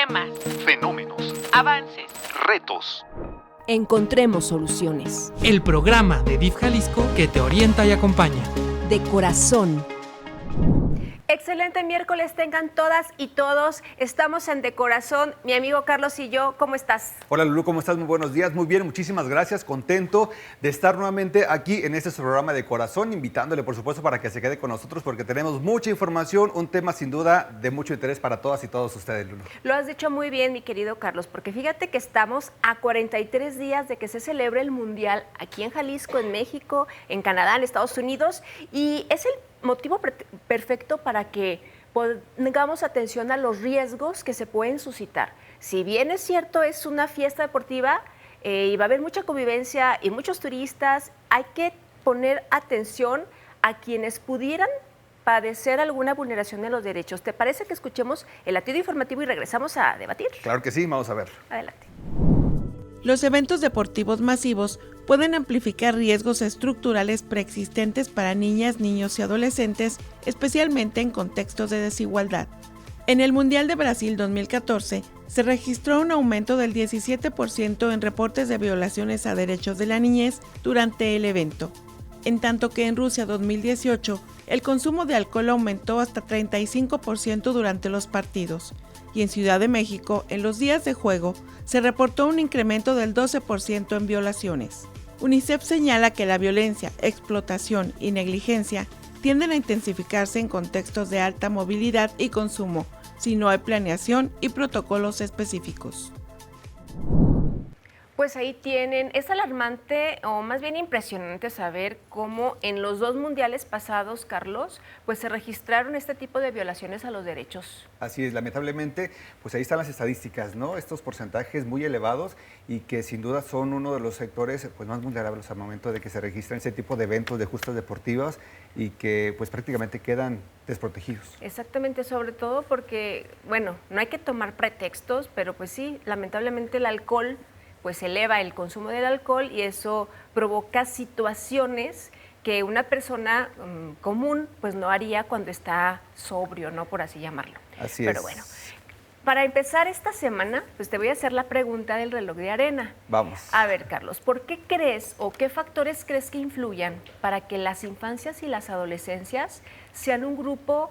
problemas, fenómenos, avances. retos. Encontremos soluciones. El programa de DIF Jalisco que te orienta y acompaña. De corazón. Excelente miércoles tengan todas y todos. Estamos en De Corazón. Mi amigo Carlos y yo, ¿cómo estás? Hola Lulú, ¿cómo estás? Muy buenos días. Muy bien, muchísimas gracias. Contento de estar nuevamente aquí en este programa de Corazón, invitándole por supuesto para que se quede con nosotros porque tenemos mucha información, un tema sin duda de mucho interés para todas y todos ustedes, Lulú. Lo has dicho muy bien, mi querido Carlos, porque fíjate que estamos a 43 días de que se celebre el Mundial aquí en Jalisco, en México, en Canadá, en Estados Unidos, y es el motivo perfecto para que pongamos atención a los riesgos que se pueden suscitar. Si bien es cierto, es una fiesta deportiva y va a haber mucha convivencia y muchos turistas, hay que poner atención a quienes pudieran padecer alguna vulneración de los derechos. ¿Te parece que escuchemos el latido informativo y regresamos a debatir? Claro que sí, vamos a ver. Adelante. Los eventos deportivos masivos pueden amplificar riesgos estructurales preexistentes para niñas, niños y adolescentes, especialmente en contextos de desigualdad. En el Mundial de Brasil 2014, se registró un aumento del 17% en reportes de violaciones a derechos de la niñez durante el evento, en tanto que en Rusia 2018, el consumo de alcohol aumentó hasta 35% durante los partidos. Y en Ciudad de México, en los días de juego, se reportó un incremento del 12% en violaciones. UNICEF señala que la violencia, explotación y negligencia tienden a intensificarse en contextos de alta movilidad y consumo, si no hay planeación y protocolos específicos. Pues ahí tienen, es alarmante o más bien impresionante saber cómo en los dos mundiales pasados, Carlos, pues se registraron este tipo de violaciones a los derechos. Así es, lamentablemente, pues ahí están las estadísticas, ¿no? Estos porcentajes muy elevados y que sin duda son uno de los sectores pues más vulnerables al momento de que se registran ese tipo de eventos de justas deportivas y que pues prácticamente quedan desprotegidos. Exactamente, sobre todo porque, bueno, no hay que tomar pretextos, pero pues sí, lamentablemente el alcohol pues eleva el consumo del alcohol y eso provoca situaciones que una persona común pues no haría cuando está sobrio, ¿no? Por así llamarlo. Así Pero es. bueno, para empezar esta semana, pues te voy a hacer la pregunta del reloj de arena. Vamos. A ver, Carlos, ¿por qué crees o qué factores crees que influyan para que las infancias y las adolescencias sean un grupo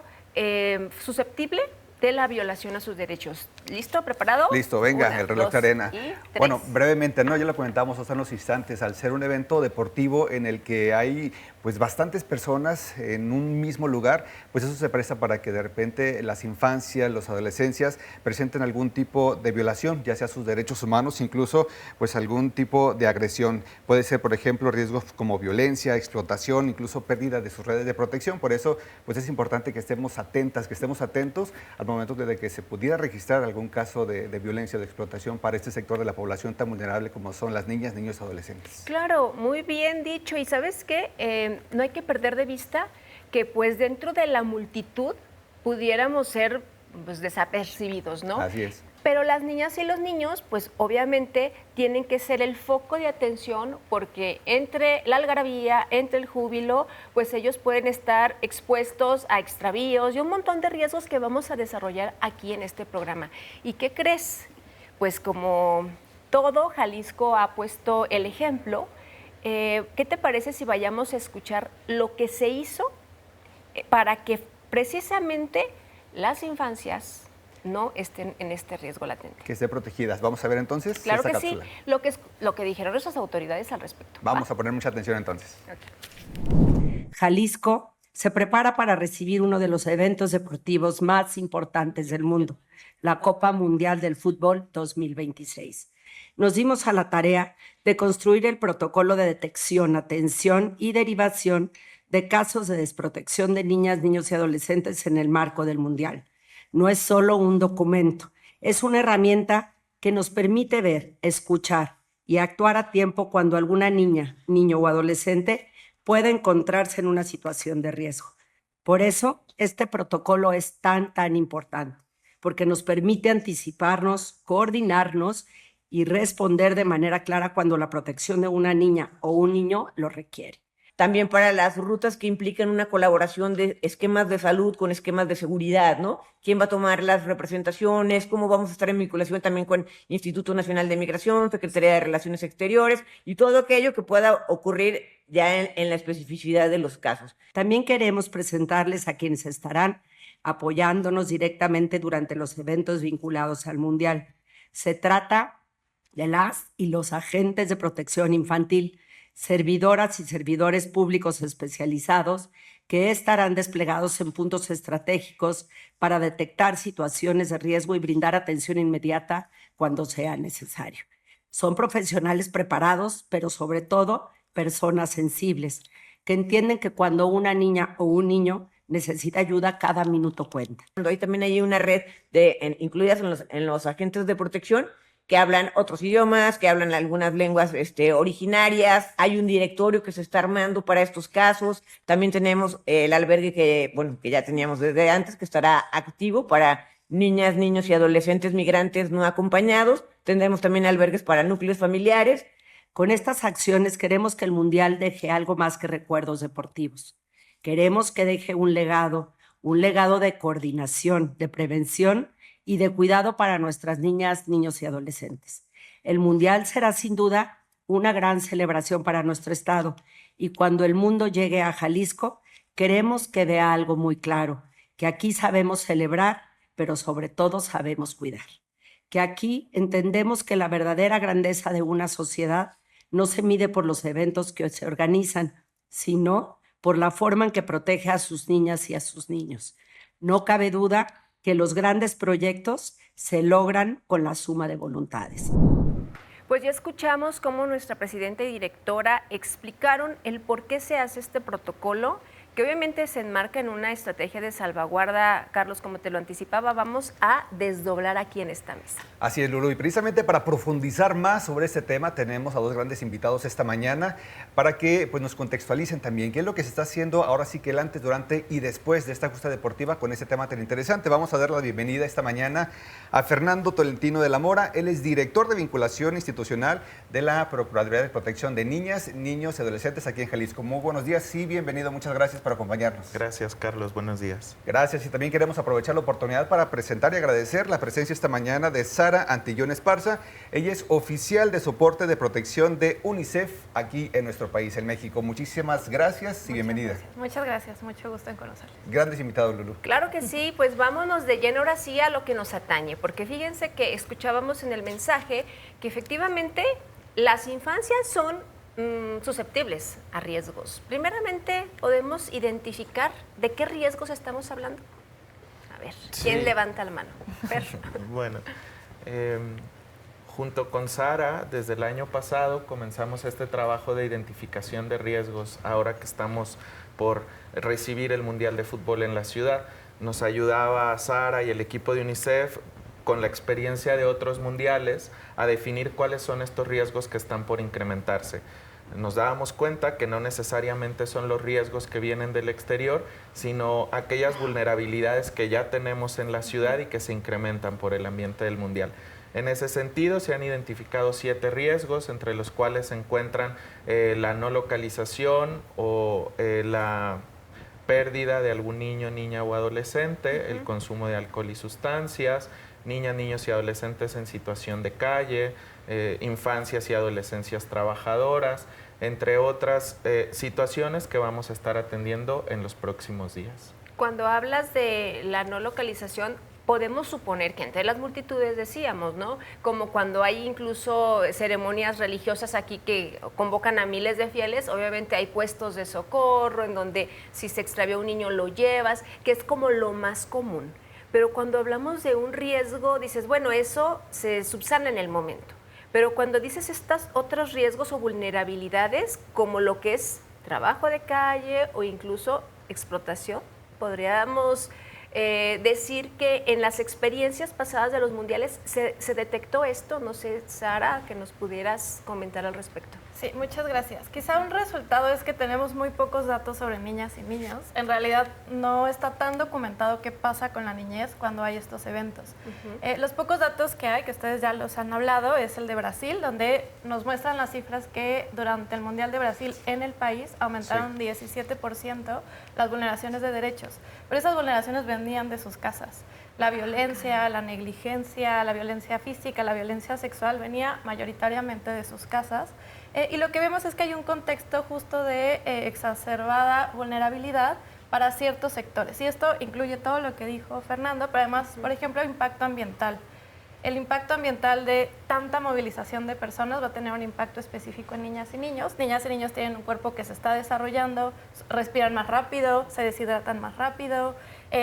susceptible de la violación a sus derechos? ¿Listo? ¿Preparado? Listo, venga, Una, el reloj dos de arena. y tres. Bueno, brevemente, ¿no? Ya lo comentábamos hace unos instantes, al ser un evento deportivo en el que hay pues bastantes personas en un mismo lugar, pues eso se presta para que de repente las infancias, las adolescencias presenten algún tipo de violación, ya sea sus derechos humanos, incluso pues algún tipo de agresión. Puede ser, por ejemplo, riesgos como violencia, explotación, incluso pérdida de sus redes de protección. Por eso, pues es importante que estemos atentas, que estemos atentos al momento de que se pudiera registrar algún caso de violencia o de explotación para este sector de la población tan vulnerable como son las niñas, niños y adolescentes. Claro, muy bien dicho. Y ¿sabes qué? No hay que perder de vista que pues dentro de la multitud pudiéramos ser pues, desapercibidos, ¿no? Así es. Pero las niñas y los niños, pues obviamente tienen que ser el foco de atención porque entre la algarabía, entre el júbilo, pues ellos pueden estar expuestos a extravíos y un montón de riesgos que vamos a desarrollar aquí en este programa. ¿Y qué crees? Pues como todo, Jalisco ha puesto el ejemplo. ¿Qué te parece si vayamos a escuchar lo que se hizo para que precisamente las infancias no estén en este riesgo latente? Que estén protegidas. Vamos a ver entonces Claro esta que cápsula. sí, lo que dijeron nuestras autoridades al respecto. Vamos a poner mucha atención entonces. Okay. Jalisco se prepara para recibir uno de los eventos deportivos más importantes del mundo, la Copa Mundial del Fútbol 2026. Nos dimos a la tarea de construir el protocolo de detección, atención y derivación de casos de desprotección de niñas, niños y adolescentes en el marco del Mundial. No es solo un documento, es una herramienta que nos permite ver, escuchar y actuar a tiempo cuando alguna niña, niño o adolescente puede encontrarse en una situación de riesgo. Por eso, este protocolo es tan importante, porque nos permite anticiparnos, coordinarnos y responder de manera clara cuando la protección de una niña o un niño lo requiere. también para las rutas que implican una colaboración de esquemas de salud con esquemas de seguridad, ¿no? ¿Quién va a tomar las representaciones? ¿Cómo vamos a estar en vinculación también con Instituto Nacional de Migración, Secretaría de Relaciones Exteriores y todo aquello que pueda ocurrir ya en la especificidad de los casos? También queremos presentarles a quienes estarán apoyándonos directamente durante los eventos vinculados al Mundial. Se trata de las y los agentes de protección infantil, servidoras y servidores públicos especializados que estarán desplegados en puntos estratégicos para detectar situaciones de riesgo y brindar atención inmediata cuando sea necesario. Son profesionales preparados, pero sobre todo personas sensibles, que entienden que cuando una niña o un niño necesita ayuda, cada minuto cuenta. Ahí también hay una red incluidas en los agentes de protección que hablan otros idiomas, que hablan algunas lenguas originarias. Hay un directorio que se está armando para estos casos. También tenemos el albergue que ya teníamos desde antes, que estará activo para niñas, niños y adolescentes migrantes no acompañados. Tendremos también albergues para núcleos familiares. Con estas acciones queremos que el Mundial deje algo más que recuerdos deportivos. Queremos que deje un legado de coordinación, de prevención y de cuidado para nuestras niñas, niños y adolescentes. El Mundial será sin duda una gran celebración para nuestro estado y cuando el mundo llegue a Jalisco, queremos que vea algo muy claro, que aquí sabemos celebrar, pero sobre todo sabemos cuidar. Que aquí entendemos que la verdadera grandeza de una sociedad no se mide por los eventos que se organizan, sino por la forma en que protege a sus niñas y a sus niños. No cabe duda que los grandes proyectos se logran con la suma de voluntades. Pues ya escuchamos cómo nuestra presidenta y directora explicaron el por qué se hace este protocolo, que obviamente se enmarca en una estrategia de salvaguarda. Carlos, como te lo anticipaba, vamos a desdoblar aquí en esta mesa. Así es, Lulu, y precisamente para profundizar más sobre este tema tenemos a dos grandes invitados esta mañana para que nos contextualicen también qué es lo que se está haciendo ahora sí que el antes, durante y después de esta justa deportiva con este tema tan interesante. Vamos a dar la bienvenida esta mañana a Fernando Tolentino de la Mora. Él es director de vinculación institucional de la Procuraduría de Protección de Niñas, Niños y Adolescentes aquí en Jalisco. Muy buenos días y bienvenido, muchas gracias por acompañarnos. Gracias, Carlos. Buenos días. Gracias. Y también queremos aprovechar la oportunidad para presentar y agradecer la presencia esta mañana de Sara Antillón Esparza. Ella es oficial de soporte de protección de UNICEF aquí en nuestro país, en México. Muchísimas gracias y bienvenida. Muchas gracias. Mucho gusto en conocerles. Grandes invitados, Lulu. Claro que sí. Pues vámonos de lleno ahora sí a lo que nos atañe, porque fíjense que escuchábamos en el mensaje que efectivamente las infancias son susceptibles a riesgos. Primeramente, ¿podemos identificar de qué riesgos estamos hablando? A ver, ¿quién levanta la mano? Bueno, junto con Sara, desde el año pasado comenzamos este trabajo de identificación de riesgos, ahora que estamos por recibir el Mundial de Fútbol en la ciudad. Nos ayudaba Sara y el equipo de UNICEF con la experiencia de otros mundiales a definir cuáles son estos riesgos que están por incrementarse. Nos dábamos cuenta que no necesariamente son los riesgos que vienen del exterior, sino aquellas vulnerabilidades que ya tenemos en la ciudad y que se incrementan por el ambiente del mundial. En ese sentido, se han identificado 7 riesgos, entre los cuales se encuentran la no localización o la pérdida de algún niño, niña o adolescente, el consumo de alcohol y sustancias, niñas, niños y adolescentes en situación de calle, infancias y adolescencias trabajadoras, entre otras situaciones que vamos a estar atendiendo en los próximos días. Cuando hablas de la no localización, podemos suponer que entre las multitudes, decíamos, ¿no? Como cuando hay incluso ceremonias religiosas aquí que convocan a miles de fieles, obviamente hay puestos de socorro en donde si se extravía un niño lo llevas, que es como lo más común. Pero cuando hablamos de un riesgo, dices, bueno, eso se subsana en el momento. Pero cuando dices estos otros riesgos o vulnerabilidades, como lo que es trabajo de calle o incluso explotación, podríamos decir que en las experiencias pasadas de los mundiales se detectó esto. No sé, Sara, que nos pudieras comentar al respecto. Sí, muchas gracias. Quizá un resultado es que tenemos muy pocos datos sobre niñas y niños. En realidad no está tan documentado qué pasa con la niñez cuando hay estos eventos. Los pocos datos que hay, que ustedes ya los han hablado, es el de Brasil, donde nos muestran las cifras que durante el Mundial de Brasil en el país aumentaron 17% las vulneraciones de derechos. Pero esas vulneraciones venían de sus casas. La violencia, la negligencia, la violencia física, la violencia sexual venía mayoritariamente de sus casas. Y lo que vemos es que hay un contexto justo de exacerbada vulnerabilidad para ciertos sectores. Y esto incluye todo lo que dijo Fernando, pero además, por ejemplo, impacto ambiental. El impacto ambiental de tanta movilización de personas va a tener un impacto específico en niñas y niños. Niñas y niños tienen un cuerpo que se está desarrollando, respiran más rápido, se deshidratan más rápido,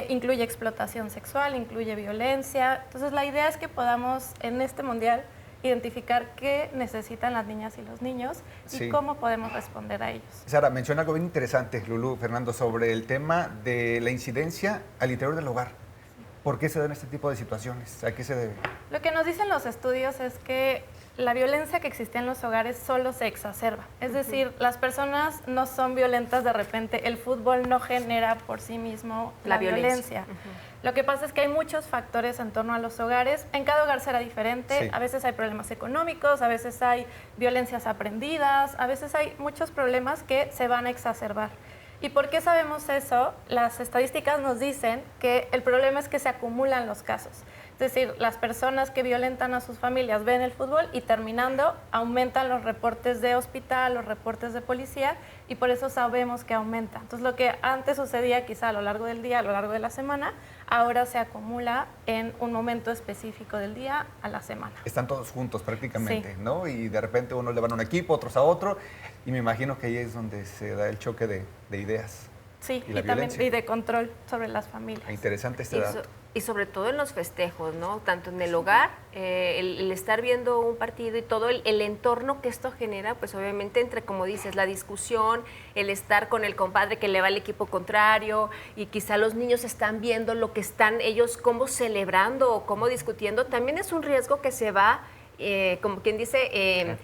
incluye explotación sexual, incluye violencia. Entonces, la idea es que podamos en este mundial identificar qué necesitan las niñas y los niños y cómo podemos responder a ellos. Sara, menciona algo bien interesante, Lulú, Fernando, sobre el tema de la incidencia al interior del hogar. ¿Por qué se dan este tipo de situaciones? ¿A qué se debe? Lo que nos dicen los estudios es que la violencia que existe en los hogares solo se exacerba. Es decir, las personas no son violentas de repente. El fútbol no genera por sí mismo la violencia. Lo que pasa es que hay muchos factores en torno a los hogares. En cada hogar será diferente. A veces hay problemas económicos, a veces hay violencias aprendidas, a veces hay muchos problemas que se van a exacerbar. ¿Y por qué sabemos eso? Las estadísticas nos dicen que el problema es que se acumulan los casos. Es decir, las personas que violentan a sus familias ven el fútbol y terminando aumentan los reportes de hospital, los reportes de policía y por eso sabemos que aumenta. Entonces lo que antes sucedía quizá a lo largo del día, a lo largo de la semana, ahora se acumula en un momento específico del día a la semana. Están todos juntos prácticamente, ¿no? Y de repente unos le van a un equipo, otros a otro y me imagino que ahí es donde se da el choque de ideas. Sí, y también y de control sobre las familias. Interesante este dato. Y sobre todo en los festejos, ¿no? Tanto en el hogar, el estar viendo un partido y todo el entorno que esto genera, pues obviamente entre, como dices, la discusión, el estar con el compadre que le va al equipo contrario y quizá los niños están viendo lo que están ellos como celebrando o como discutiendo, también es un riesgo que se va, como quien dice,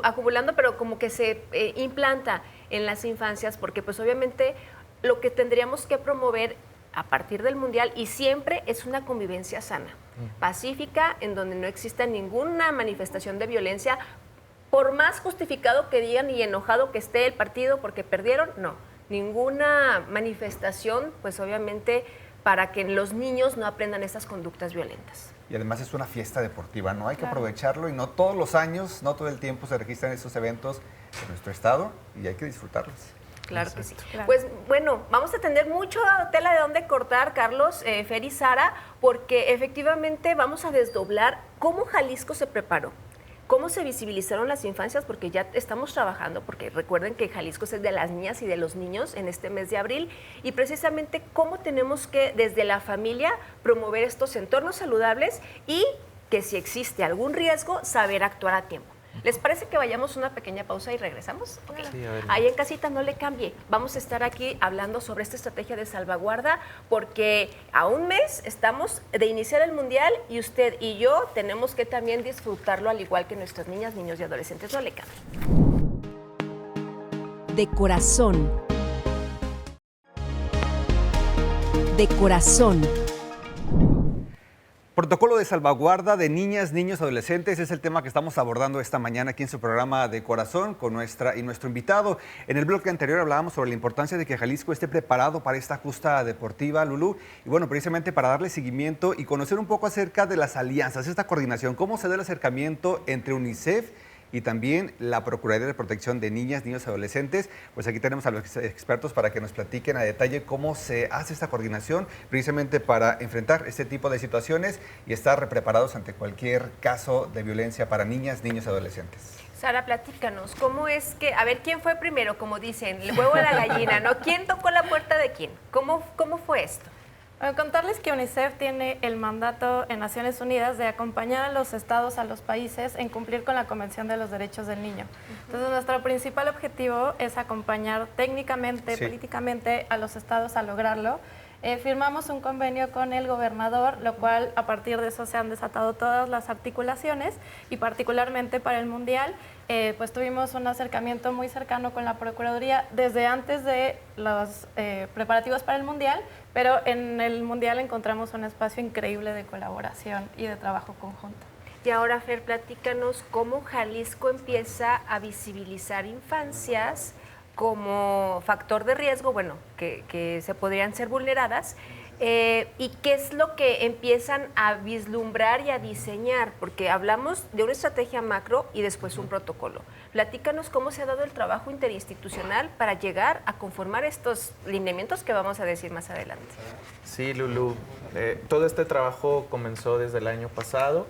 acumulando, pero como que se implanta en las infancias, porque pues obviamente lo que tendríamos que promover a partir del Mundial y siempre es una convivencia sana, pacífica, en donde no exista ninguna manifestación de violencia, por más justificado que digan y enojado que esté el partido porque perdieron, no, ninguna manifestación, pues obviamente para que los niños no aprendan esas conductas violentas. Y además es una fiesta deportiva, ¿no? Hay que aprovecharlo y no todos los años, no todo el tiempo se registran estos eventos en nuestro estado y hay que disfrutarlos. Claro que sí. Claro. Pues bueno, vamos a tener mucho tela de dónde cortar, Carlos, Fer y Sara, porque efectivamente vamos a desdoblar cómo Jalisco se preparó, cómo se visibilizaron las infancias, porque ya estamos trabajando, porque recuerden que Jalisco es de las niñas y de los niños en este mes de abril, y precisamente cómo tenemos que desde la familia promover estos entornos saludables y que si existe algún riesgo, saber actuar a tiempo. ¿Les parece que vayamos una pequeña pausa y regresamos? Okay. Sí, ahí en casita no le cambie. Vamos a estar aquí hablando sobre esta estrategia de salvaguarda porque a un mes estamos de iniciar el Mundial y usted y yo tenemos que también disfrutarlo al igual que nuestras niñas, niños y adolescentes. No le cambie. De corazón. De corazón. Protocolo de salvaguarda de niñas, niños, adolescentes es el tema que estamos abordando esta mañana aquí en su programa De Corazón con nuestro invitado. En el bloque anterior hablábamos sobre la importancia de que Jalisco esté preparado para esta justa deportiva, Lulú, y bueno, precisamente para darle seguimiento y conocer un poco acerca de las alianzas, esta coordinación, cómo se da el acercamiento entre UNICEF y también la Procuraduría de Protección de Niñas, Niños y Adolescentes. Pues aquí tenemos a los expertos para que nos platiquen a detalle cómo se hace esta coordinación precisamente para enfrentar este tipo de situaciones y estar preparados ante cualquier caso de violencia para niñas, niños y adolescentes. Sara, platícanos, ¿cómo es que, a ver, quién fue primero, como dicen, el huevo o la gallina, ¿no? ¿Quién tocó la puerta de quién? ¿Cómo fue esto? Bueno, contarles que UNICEF tiene el mandato en Naciones Unidas de acompañar a los estados, a los países en cumplir con la Convención de los Derechos del Niño. Entonces, nuestro principal objetivo es acompañar técnicamente, políticamente a los estados a lograrlo. firmamos un convenio con el gobernador, lo cual a partir de eso se han desatado todas las articulaciones y particularmente para el Mundial, pues tuvimos un acercamiento muy cercano con la Procuraduría desde antes de los preparativos para el Mundial, pero en el Mundial encontramos un espacio increíble de colaboración y de trabajo conjunto. Y ahora, Fer, platícanos cómo Jalisco empieza a visibilizar infancias como factor de riesgo, bueno, que se podrían ser vulneradas, y qué es lo que empiezan a vislumbrar y a diseñar, porque hablamos de una estrategia macro y después un protocolo. Platícanos cómo se ha dado el trabajo interinstitucional para llegar a conformar estos lineamientos que vamos a decir más adelante. Sí, Lulú, todo este trabajo comenzó desde el año pasado.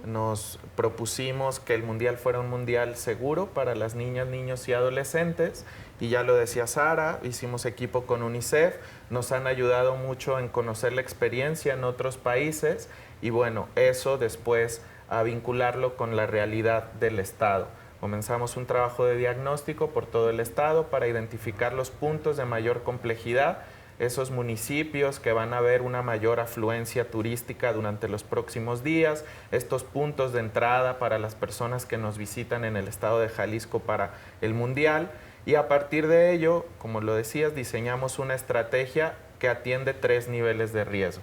Nos propusimos que el Mundial fuera un Mundial seguro para las niñas, niños y adolescentes, y ya lo decía Sara, hicimos equipo con UNICEF, nos han ayudado mucho en conocer la experiencia en otros países, y bueno, eso después a vincularlo con la realidad del Estado. Comenzamos un trabajo de diagnóstico por todo el Estado para identificar los puntos de mayor complejidad, esos municipios que van a ver una mayor afluencia turística durante los próximos días, estos puntos de entrada para las personas que nos visitan en el estado de Jalisco para el Mundial, y a partir de ello, como lo decías, diseñamos una estrategia que atiende 3 niveles de riesgo.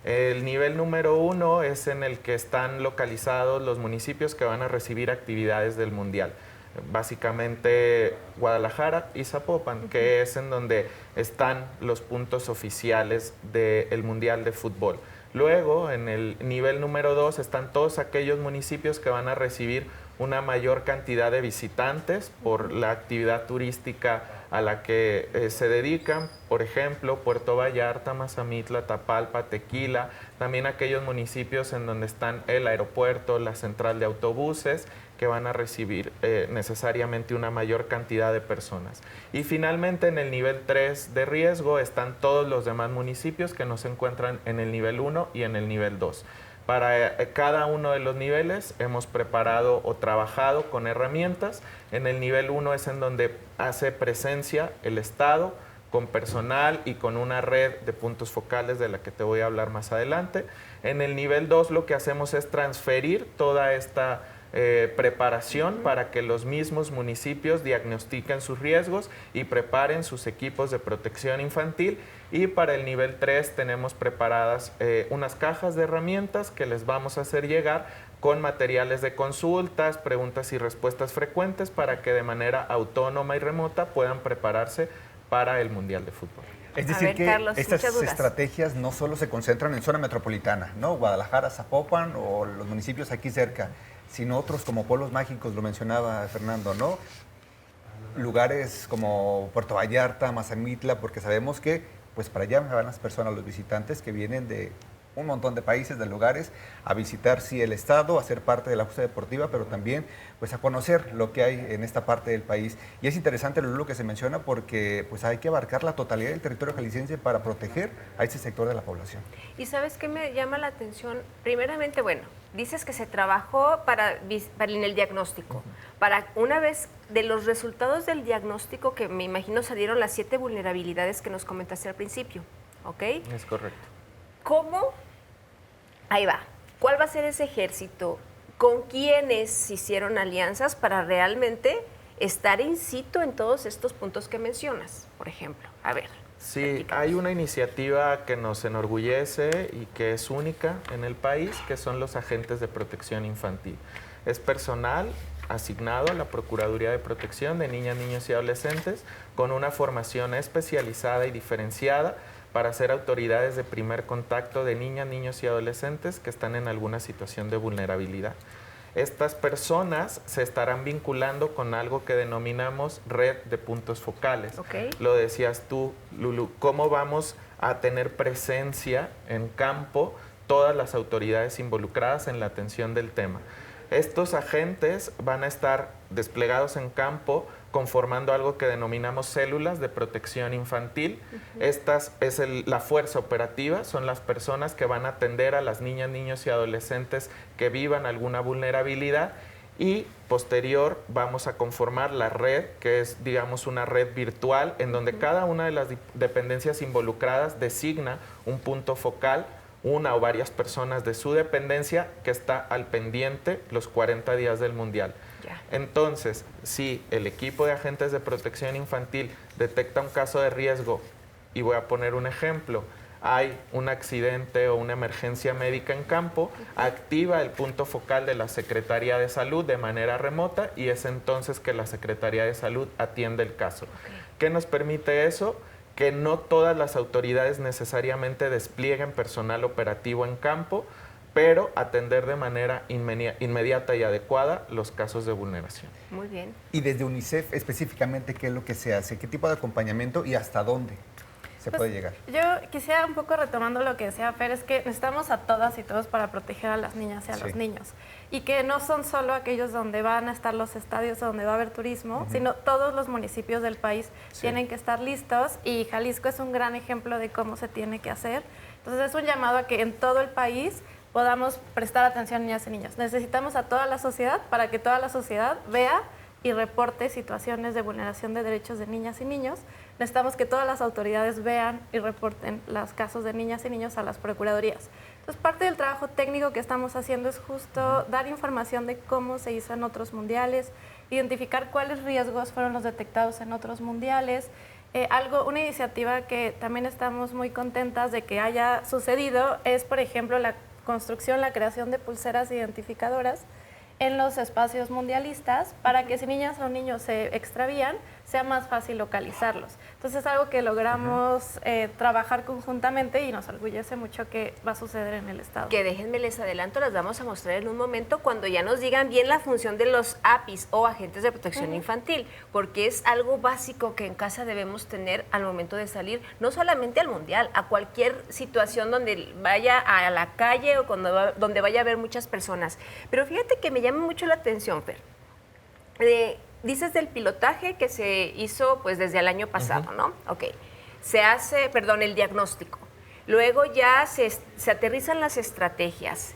El nivel número 1 es en el que están localizados los municipios que van a recibir actividades del Mundial. Básicamente Guadalajara y Zapopan, que es en donde están los puntos oficiales del Mundial de Fútbol. Luego, en el nivel número 2, están todos aquellos municipios que van a recibir una mayor cantidad de visitantes por la actividad turística a la que se dedican, por ejemplo, Puerto Vallarta, Mazamitla, Tapalpa, Tequila, también aquellos municipios en donde están el aeropuerto, la central de autobuses, que van a recibir necesariamente una mayor cantidad de personas. Y finalmente, en el nivel 3 de riesgo están todos los demás municipios que no se encuentran en el nivel 1 y en el nivel 2. Para cada uno de los niveles hemos preparado o trabajado con herramientas. En el nivel 1 es en donde hace presencia el Estado, con personal y con una red de puntos focales de la que te voy a hablar más adelante. En el nivel 2 lo que hacemos es transferir toda esta preparación para que los mismos municipios diagnostiquen sus riesgos y preparen sus equipos de protección infantil. Y para el nivel 3 tenemos preparadas unas cajas de herramientas que les vamos a hacer llegar con materiales de consultas, preguntas y respuestas frecuentes para que de manera autónoma y remota puedan prepararse para el Mundial de Fútbol. Es decir, que Carlos, estas estrategias no solo se concentran en zona metropolitana, ¿no? Guadalajara, Zapopan o los municipios aquí cerca, sino otros como pueblos mágicos, lo mencionaba Fernando, ¿no? Lugares como Puerto Vallarta, Mazamitla, porque sabemos que pues para allá van las personas, los visitantes que vienen de un montón de países, de lugares, a visitar sí el estado, a ser parte de la justa deportiva, pero también pues a conocer lo que hay en esta parte del país. Y es interesante lo que se menciona porque pues hay que abarcar la totalidad del territorio jalisciense para proteger a este sector de la población. ¿Y sabes qué me llama la atención? Primeramente, bueno, dices que se trabajó para en el diagnóstico. Para una vez de los resultados del diagnóstico, que me imagino salieron las 7 vulnerabilidades que nos comentaste al principio, ¿ok? Es correcto. ¿Cómo? Ahí va. ¿Cuál va a ser ese ejército? ¿Con quiénes hicieron alianzas para realmente estar in situ en todos estos puntos que mencionas, por ejemplo? A ver. Sí, hay una iniciativa que nos enorgullece y que es única en el país, que son los agentes de protección infantil. Es personal asignado a la Procuraduría de Protección de Niñas, Niños y Adolescentes con una formación especializada y diferenciada para ser autoridades de primer contacto de niñas, niños y adolescentes que están en alguna situación de vulnerabilidad. Estas personas se estarán vinculando con algo que denominamos red de puntos focales. Okay. Lo decías tú, Lulu, ¿cómo vamos a tener presencia en campo todas las autoridades involucradas en la atención del tema? Estos agentes van a estar desplegados en campo conformando algo que denominamos células de protección infantil. Estas es la fuerza operativa, son las personas que van a atender a las niñas, niños y adolescentes que vivan alguna vulnerabilidad y posterior vamos a conformar la red, que es, digamos, una red virtual en donde cada una de las dependencias involucradas designa un punto focal, una o varias personas de su dependencia que está al pendiente los 40 días del Mundial. Entonces, si el equipo de agentes de protección infantil detecta un caso de riesgo, y voy a poner un ejemplo, hay un accidente o una emergencia médica en campo, activa el punto focal de la Secretaría de Salud de manera remota y es entonces que la Secretaría de Salud atiende el caso. ¿Qué nos permite eso? Que no todas las autoridades necesariamente desplieguen personal operativo en campo, pero atender de manera inmediata y adecuada los casos de vulneración. Muy bien. Y desde UNICEF específicamente, ¿qué es lo que se hace? ¿Qué tipo de acompañamiento y hasta dónde se puede llegar? Yo quisiera un poco retomando lo que decía Fer, es que necesitamos a todas y todos para proteger a las niñas y a los niños. Y que no son solo aquellos donde van a estar los estadios, donde va a haber turismo, sino todos los municipios del país tienen que estar listos y Jalisco es un gran ejemplo de cómo se tiene que hacer. Entonces es un llamado a que en todo el país podamos prestar atención a niñas y niños. Necesitamos a toda la sociedad para que toda la sociedad vea y reporte situaciones de vulneración de derechos de niñas y niños. Necesitamos que todas las autoridades vean y reporten los casos de niñas y niños a las procuradurías. Entonces, parte del trabajo técnico que estamos haciendo es justo dar información de cómo se hizo en otros mundiales, identificar cuáles riesgos fueron los detectados en otros mundiales. Una iniciativa que también estamos muy contentas de que haya sucedido es, por ejemplo, la construcción, la creación de pulseras identificadoras en los espacios mundialistas para que si niñas o niños se extravían, sea más fácil localizarlos. Entonces es algo que logramos trabajar conjuntamente y nos orgullece mucho que va a suceder en el estado. Que déjenme les adelanto, las vamos a mostrar en un momento cuando ya nos digan bien la función de los APIs o agentes de protección infantil, porque es algo básico que en casa debemos tener al momento de salir, no solamente al mundial, a cualquier situación donde vaya a la calle o donde vaya a haber muchas personas. Pero fíjate que me llama mucho la atención, Fer. Dices del pilotaje que se hizo pues desde el año pasado, ¿no? Ok. Se hace, el diagnóstico. Luego ya se aterrizan las estrategias.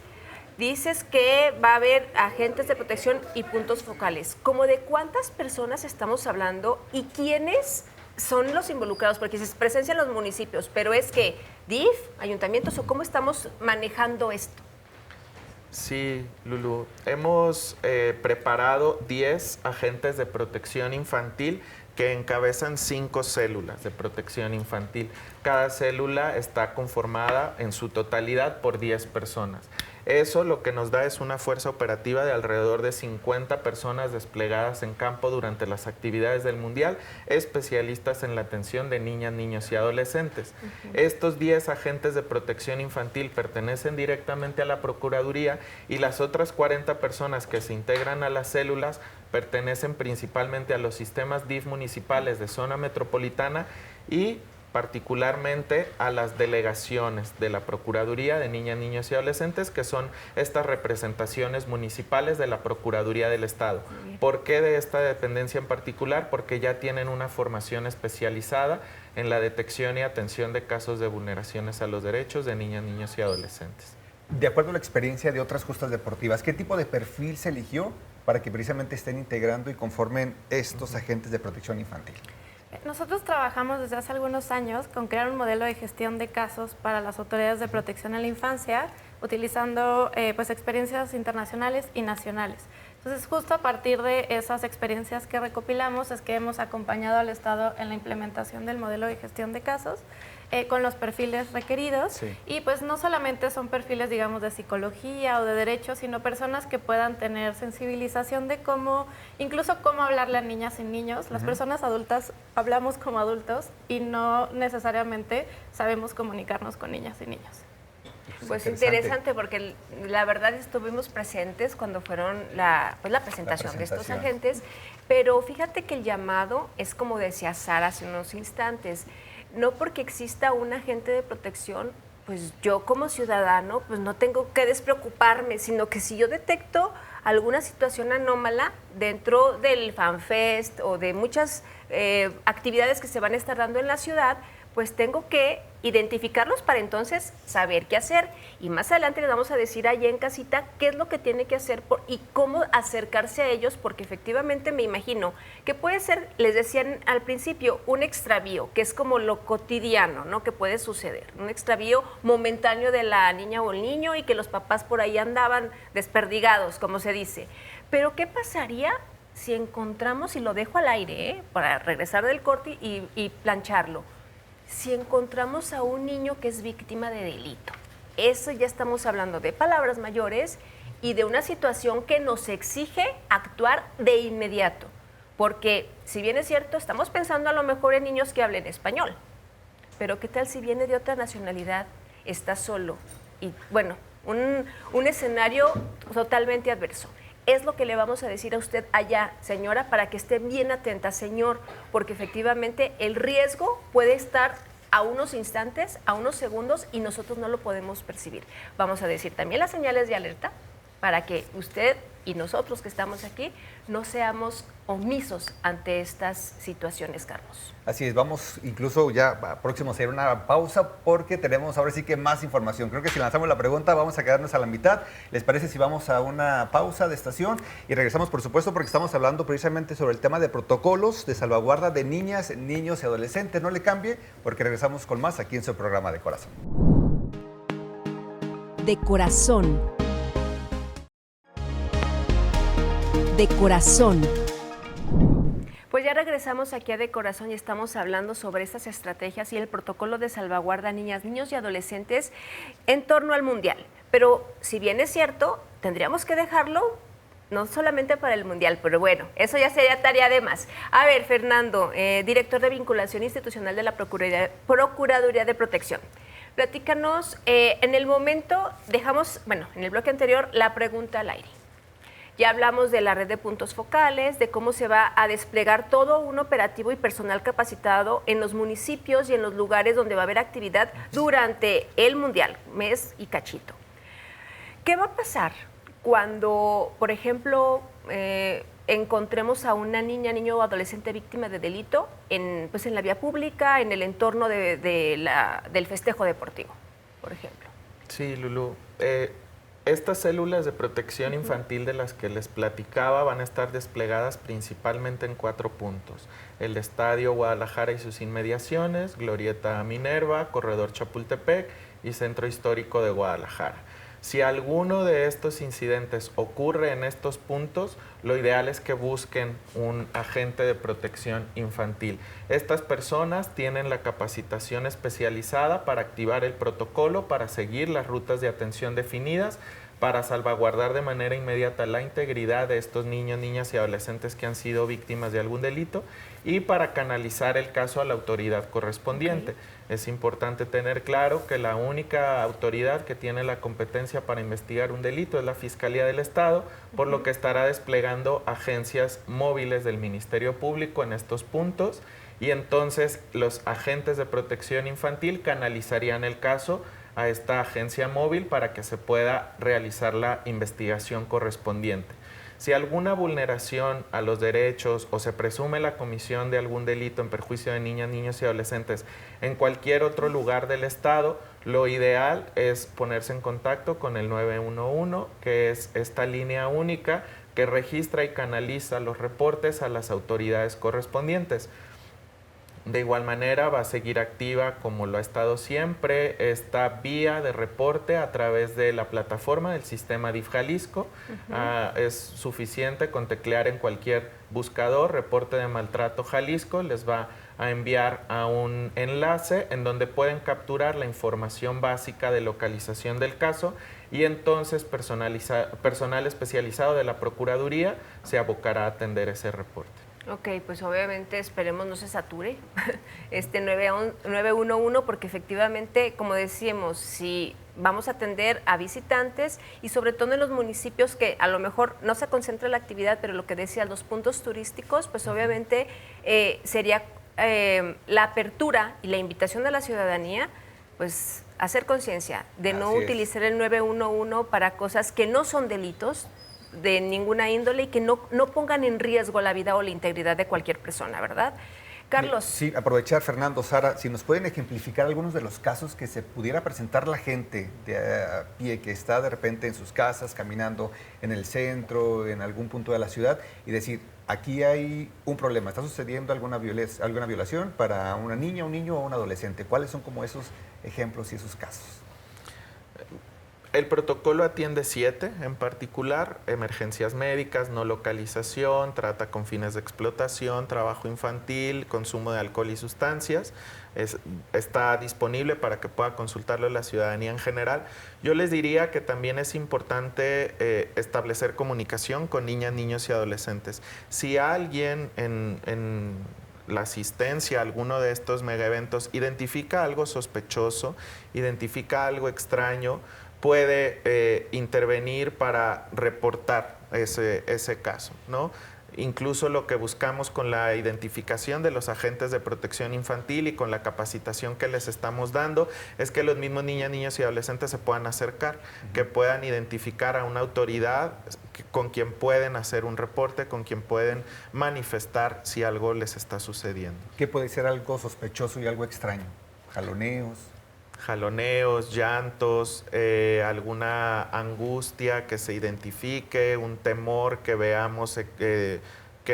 Dices que va a haber agentes de protección y puntos focales. ¿Cómo de cuántas personas estamos hablando y quiénes son los involucrados? Porque se presencian los municipios, pero es que DIF, ayuntamientos, o cómo estamos manejando esto. Sí, Lulu. Hemos preparado 10 agentes de protección infantil que encabezan 5 células de protección infantil. Cada célula está conformada en su totalidad por 10 personas. Eso lo que nos da es una fuerza operativa de alrededor de 50 personas desplegadas en campo durante las actividades del Mundial, especialistas en la atención de niñas, niños y adolescentes. Estos 10 agentes de protección infantil pertenecen directamente a la Procuraduría y las otras 40 personas que se integran a las células pertenecen principalmente a los sistemas DIF municipales de zona metropolitana y particularmente a las delegaciones de la Procuraduría de Niñas, Niños y Adolescentes, que son estas representaciones municipales de la Procuraduría del Estado. ¿Por qué de esta dependencia en particular? Porque ya tienen una formación especializada en la detección y atención de casos de vulneraciones a los derechos de niñas, niños y adolescentes. De acuerdo a la experiencia de otras justas deportivas, ¿qué tipo de perfil se eligió para que precisamente estén integrando y conformen estos agentes de protección infantil? Nosotros trabajamos desde hace algunos años con crear un modelo de gestión de casos para las autoridades de protección a la infancia, utilizando experiencias internacionales y nacionales. Entonces, justo a partir de esas experiencias que recopilamos es que hemos acompañado al Estado en la implementación del modelo de gestión de casos con los perfiles requeridos. Y pues no solamente son perfiles, digamos, de psicología o de derecho, sino personas que puedan tener sensibilización de incluso cómo hablarle a niñas y niños. Las personas adultas hablamos como adultos y no necesariamente sabemos comunicarnos con niñas y niños. Pues interesante porque la verdad estuvimos presentes cuando fueron la presentación de estos agentes, pero fíjate que el llamado es como decía Sara hace unos instantes, no porque exista un agente de protección, pues yo como ciudadano pues no tengo que despreocuparme, sino que si yo detecto alguna situación anómala dentro del FanFest o de muchas actividades que se van a estar dando en la ciudad, pues tengo que identificarlos para entonces saber qué hacer. Y más adelante les vamos a decir allá en casita qué es lo que tiene que hacer y cómo acercarse a ellos, porque efectivamente me imagino que puede ser, les decían al principio, un extravío, que es como lo cotidiano, ¿no? Que puede suceder. Un extravío momentáneo de la niña o el niño y que los papás por ahí andaban desperdigados, como se dice. Pero ¿qué pasaría si encontramos, y lo dejo al aire, para regresar del corte y plancharlo, si encontramos a un niño que es víctima de delito? Eso ya estamos hablando de palabras mayores y de una situación que nos exige actuar de inmediato. Porque, si bien es cierto, estamos pensando a lo mejor en niños que hablen español, pero ¿qué tal si viene de otra nacionalidad, está solo? Y bueno, un escenario totalmente adverso. Es lo que le vamos a decir a usted allá, señora, para que esté bien atenta, señor, porque efectivamente el riesgo puede estar a unos instantes, a unos segundos, y nosotros no lo podemos percibir. Vamos a decir también las señales de alerta para que usted y nosotros que estamos aquí no seamos omisos ante estas situaciones, Carlos. Así es, vamos incluso ya próximo a hacer una pausa porque tenemos ahora sí que más información. Creo que si lanzamos la pregunta vamos a quedarnos a la mitad. ¿Les parece si vamos a una pausa de estación? Y regresamos, por supuesto, porque estamos hablando precisamente sobre el tema de protocolos de salvaguarda de niñas, niños y adolescentes. No le cambie, porque regresamos con más aquí en su programa De Corazón. De Corazón. De Corazón. Pues ya regresamos aquí a De Corazón y estamos hablando sobre estas estrategias y el protocolo de salvaguarda a niñas, niños y adolescentes en torno al Mundial. Pero si bien es cierto, tendríamos que dejarlo no solamente para el Mundial, pero bueno, eso ya sería tarea de más. A ver, Fernando, director de Vinculación Institucional de la Procuraduría de Protección. Platícanos, en el momento dejamos, bueno, en el bloque anterior, la pregunta al aire. Ya hablamos de la red de puntos focales, de cómo se va a desplegar todo un operativo y personal capacitado en los municipios y en los lugares donde va a haber actividad durante el Mundial, mes y cachito. ¿Qué va a pasar cuando, por ejemplo, encontremos a una niña, niño o adolescente víctima de delito en la vía pública, en el entorno del festejo deportivo, por ejemplo? Sí, Lulú. Estas células de protección infantil de las que les platicaba van a estar desplegadas principalmente en 4 puntos. El Estadio Guadalajara y sus inmediaciones, Glorieta Minerva, Corredor Chapultepec y Centro Histórico de Guadalajara. Si alguno de estos incidentes ocurre en estos puntos, lo ideal es que busquen un agente de protección infantil. Estas personas tienen la capacitación especializada para activar el protocolo, para seguir las rutas de atención definidas, para salvaguardar de manera inmediata la integridad de estos niños, niñas y adolescentes que han sido víctimas de algún delito y para canalizar el caso a la autoridad correspondiente. Es importante tener claro que la única autoridad que tiene la competencia para investigar un delito es la Fiscalía del Estado, por lo que estará desplegando agencias móviles del Ministerio Público en estos puntos y entonces los agentes de protección infantil canalizarían el caso a esta agencia móvil para que se pueda realizar la investigación correspondiente. Si alguna vulneración a los derechos o se presume la comisión de algún delito en perjuicio de niñas, niños y adolescentes en cualquier otro lugar del Estado, lo ideal es ponerse en contacto con el 911, que es esta línea única que registra y canaliza los reportes a las autoridades correspondientes. De igual manera va a seguir activa, como lo ha estado siempre, esta vía de reporte a través de la plataforma del sistema DIF Jalisco. Es suficiente con teclear en cualquier buscador reporte de maltrato Jalisco, les va a enviar a un enlace en donde pueden capturar la información básica de localización del caso y entonces personal especializado de la Procuraduría se abocará a atender ese reporte. Ok, pues obviamente esperemos no se sature este 911 porque efectivamente, como decíamos, si vamos a atender a visitantes y sobre todo en los municipios que a lo mejor no se concentra la actividad, pero lo que decía, los puntos turísticos, pues obviamente sería la apertura y la invitación de la ciudadanía, pues hacer conciencia de no utilizar el 911 para cosas que no son delitos de ninguna índole y que no pongan en riesgo la vida o la integridad de cualquier persona, ¿verdad? Carlos. Sí, aprovechar, Fernando, Sara, si nos pueden ejemplificar algunos de los casos que se pudiera presentar la gente de a pie que está de repente en sus casas, caminando en el centro, en algún punto de la ciudad, y decir, aquí hay un problema, está sucediendo alguna violación para una niña, un niño o un adolescente. ¿Cuáles son como esos ejemplos y esos casos? El protocolo atiende 7 en particular: emergencias médicas, no localización, trata con fines de explotación, trabajo infantil, consumo de alcohol y sustancias. Está disponible para que pueda consultarlo la ciudadanía en general. Yo les diría que también es importante establecer comunicación con niñas, niños y adolescentes. Si alguien en la asistencia a alguno de estos megaeventos identifica algo sospechoso, identifica algo extraño, puede intervenir para reportar ese caso, ¿no? Incluso lo que buscamos con la identificación de los agentes de protección infantil y con la capacitación que les estamos dando es que los mismos niñas, niños y adolescentes se puedan acercar, que puedan identificar a una autoridad con quien pueden hacer un reporte, con quien pueden manifestar si algo les está sucediendo. ¿Qué puede ser algo sospechoso y algo extraño? Jaloneos, llantos, alguna angustia que se identifique, un temor que veamos que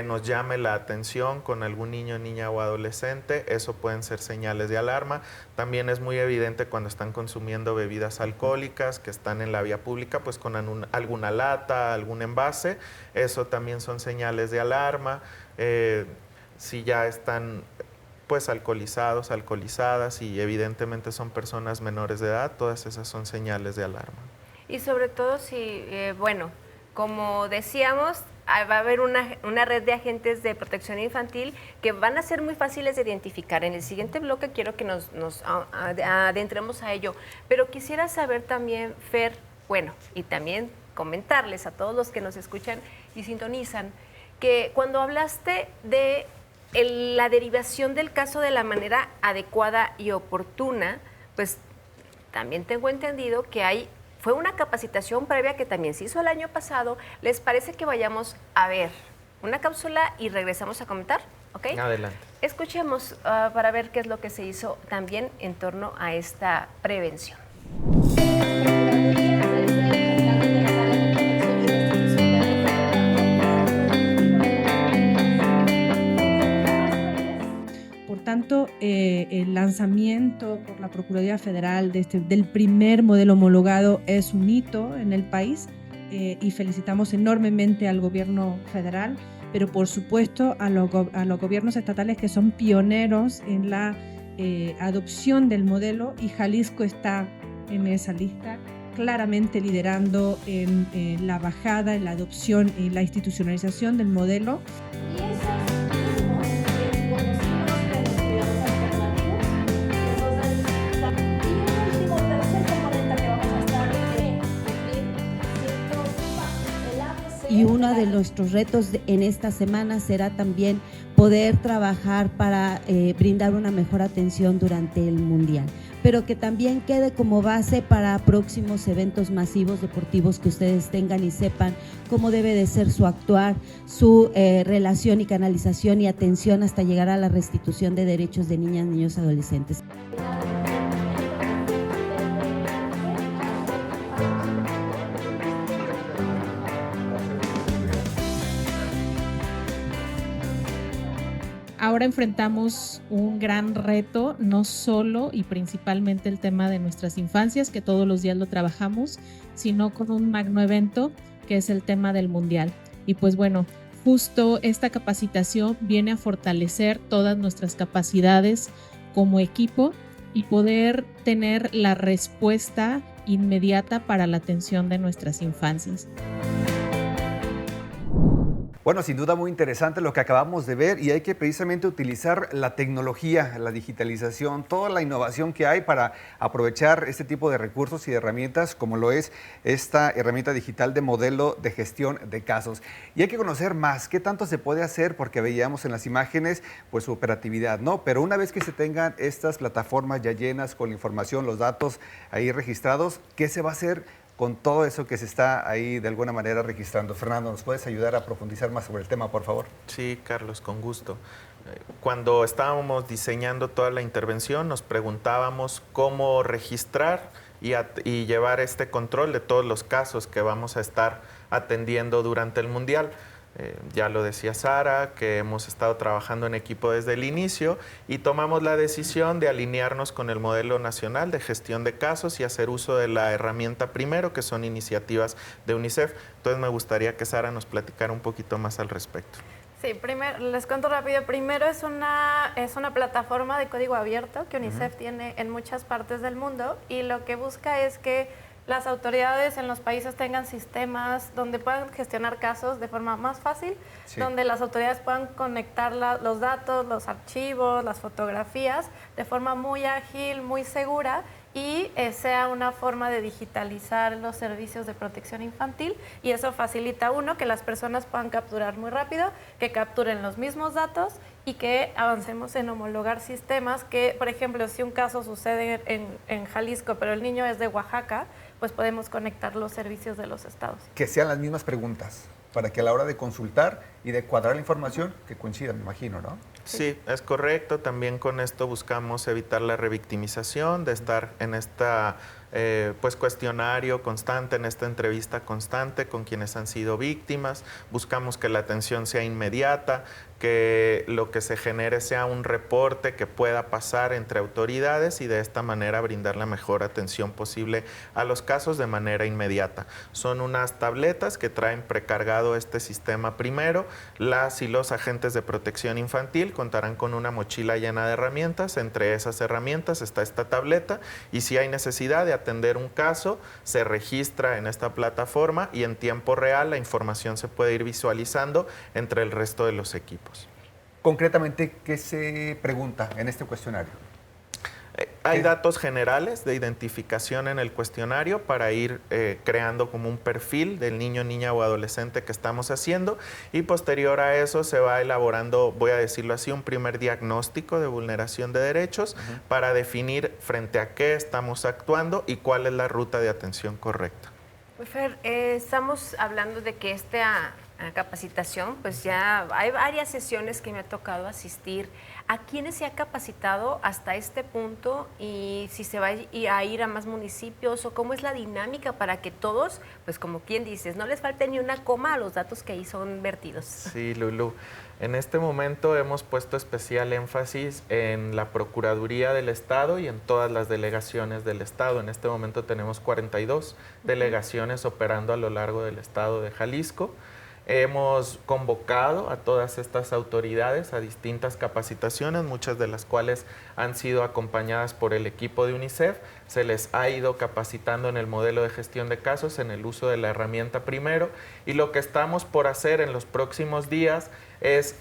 nos llame la atención con algún niño, niña o adolescente. Eso pueden ser señales de alarma. También es muy evidente cuando están consumiendo bebidas alcohólicas, que están en la vía pública, pues con alguna lata, algún envase. Eso también son señales de alarma. Si ya están pues alcoholizados, alcoholizadas y evidentemente son personas menores de edad, todas esas son señales de alarma. Y sobre todo si, bueno, como decíamos, va a haber una red de agentes de protección infantil que van a ser muy fáciles de identificar. En el siguiente bloque quiero que nos adentremos a ello, pero quisiera saber también, Fer, bueno, y también comentarles a todos los que nos escuchan y sintonizan, que cuando hablaste de la derivación del caso de la manera adecuada y oportuna, pues también tengo entendido que fue una capacitación previa que también se hizo el año pasado. ¿Les parece que vayamos a ver una cápsula y regresamos a comentar? ¿Ok? Adelante. Escuchemos para ver qué es lo que se hizo también en torno a esta prevención. Por tanto, el lanzamiento por la Procuraduría Federal del primer modelo homologado es un hito en el país y felicitamos enormemente al gobierno federal, pero por supuesto a los gobiernos estatales que son pioneros en la adopción del modelo, y Jalisco está en esa lista, claramente liderando en la bajada, en la adopción y la institucionalización del modelo. Y uno de nuestros retos en esta semana será también poder trabajar para brindar una mejor atención durante el Mundial, pero que también quede como base para próximos eventos masivos deportivos que ustedes tengan y sepan cómo debe de ser su actuar, su relación y canalización y atención hasta llegar a la restitución de derechos de niñas, niños y adolescentes. Ahora enfrentamos un gran reto, no solo y principalmente el tema de nuestras infancias, que todos los días lo trabajamos, sino con un magno evento que es el tema del Mundial. Y pues bueno, justo esta capacitación viene a fortalecer todas nuestras capacidades como equipo y poder tener la respuesta inmediata para la atención de nuestras infancias. Bueno, sin duda muy interesante lo que acabamos de ver, y hay que precisamente utilizar la tecnología, la digitalización, toda la innovación que hay para aprovechar este tipo de recursos y de herramientas, como lo es esta herramienta digital de modelo de gestión de casos. Y hay que conocer más qué tanto se puede hacer, porque veíamos en las imágenes pues su operatividad, ¿no? Pero una vez que se tengan estas plataformas ya llenas con la información, los datos ahí registrados, ¿qué se va a hacer con todo eso que se está ahí de alguna manera registrando. Fernando, ¿nos puedes ayudar a profundizar más sobre el tema, por favor? Sí, Carlos, con gusto. Cuando estábamos diseñando toda la intervención, nos preguntábamos cómo registrar y llevar este control de todos los casos que vamos a estar atendiendo durante el Mundial. Ya lo decía Sara, que hemos estado trabajando en equipo desde el inicio y tomamos la decisión de alinearnos con el modelo nacional de gestión de casos y hacer uso de la herramienta Primero, que son iniciativas de UNICEF. Entonces me gustaría que Sara nos platicara un poquito más al respecto. Sí, les cuento rápido. Primero es una plataforma de código abierto que UNICEF tiene en muchas partes del mundo y lo que busca es que las autoridades en los países tengan sistemas donde puedan gestionar casos de forma más fácil, donde las autoridades puedan conectar los datos, los archivos, las fotografías de forma muy ágil, muy segura y sea una forma de digitalizar los servicios de protección infantil y eso facilita, uno, que las personas puedan capturar muy rápido, que capturen los mismos datos y que avancemos en homologar sistemas que, por ejemplo, si un caso sucede en Jalisco, pero el niño es de Oaxaca, pues podemos conectar los servicios de los estados. Que sean las mismas preguntas, para que a la hora de consultar y de cuadrar la información, que coincidan, me imagino, ¿no? Sí, es correcto. También con esto buscamos evitar la revictimización, de estar en esta pues cuestionario constante, en esta entrevista constante con quienes han sido víctimas. Buscamos que la atención sea inmediata, que lo que se genere sea un reporte que pueda pasar entre autoridades y de esta manera brindar la mejor atención posible a los casos de manera inmediata. Son unas tabletas que traen precargado este sistema Primero. Las y los agentes de protección infantil contarán con una mochila llena de herramientas. Entre esas herramientas está esta tableta y si hay necesidad de atender un caso, se registra en esta plataforma y en tiempo real la información se puede ir visualizando entre el resto de los equipos. Concretamente, ¿qué se pregunta en este cuestionario? Hay datos generales de identificación en el cuestionario para ir creando como un perfil del niño, niña o adolescente que estamos haciendo y posterior a eso se va elaborando, voy a decirlo así, un primer diagnóstico de vulneración de derechos para definir frente a qué estamos actuando y cuál es la ruta de atención correcta. Fer, estamos hablando de que esta capacitación, pues ya hay varias sesiones que me ha tocado asistir. ¿A quiénes se ha capacitado hasta este punto y si se va a ir a más municipios o cómo es la dinámica para que todos, pues como quien dices, no les falte ni una coma a los datos que ahí son vertidos? Sí, Lulú. En este momento hemos puesto especial énfasis en la Procuraduría del Estado y en todas las delegaciones del Estado. En este momento tenemos 42 delegaciones operando a lo largo del Estado de Jalisco. Hemos convocado a todas estas autoridades a distintas capacitaciones, muchas de las cuales han sido acompañadas por el equipo de UNICEF. Se les ha ido capacitando en el modelo de gestión de casos, en el uso de la herramienta Primero. Y lo que estamos por hacer en los próximos días es,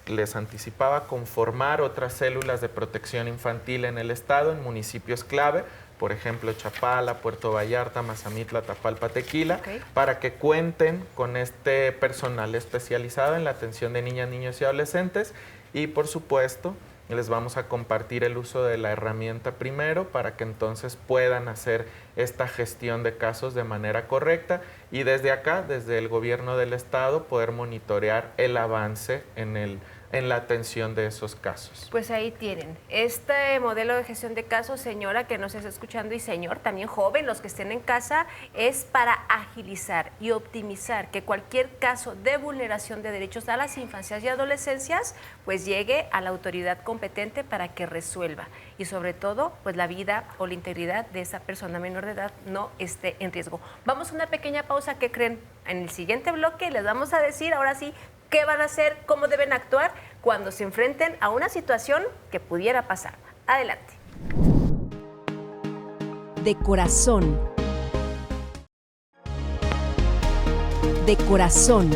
les anticipaba, conformar otras células de protección infantil en el estado, en municipios clave, por ejemplo, Chapala, Puerto Vallarta, Mazamitla, Tapalpa, Tequila, para que cuenten con este personal especializado en la atención de niñas, niños y adolescentes y, por supuesto, les vamos a compartir el uso de la herramienta Primero para que entonces puedan hacer esta gestión de casos de manera correcta y desde acá, desde el gobierno del estado, poder monitorear el avance en la atención de esos casos. Pues ahí tienen este modelo de gestión de casos, señora que nos está escuchando y señor también joven, los que estén en casa, es para agilizar y optimizar que cualquier caso de vulneración de derechos a las infancias y adolescencias pues llegue a la autoridad competente para que resuelva y sobre todo pues la vida o la integridad de esa persona menor de edad no esté en riesgo. Vamos a una pequeña pausa. ¿Qué creen? En el siguiente bloque les vamos a decir ahora sí qué van a hacer, cómo deben actuar cuando se enfrenten a una situación que pudiera pasar. Adelante. De corazón. De corazón.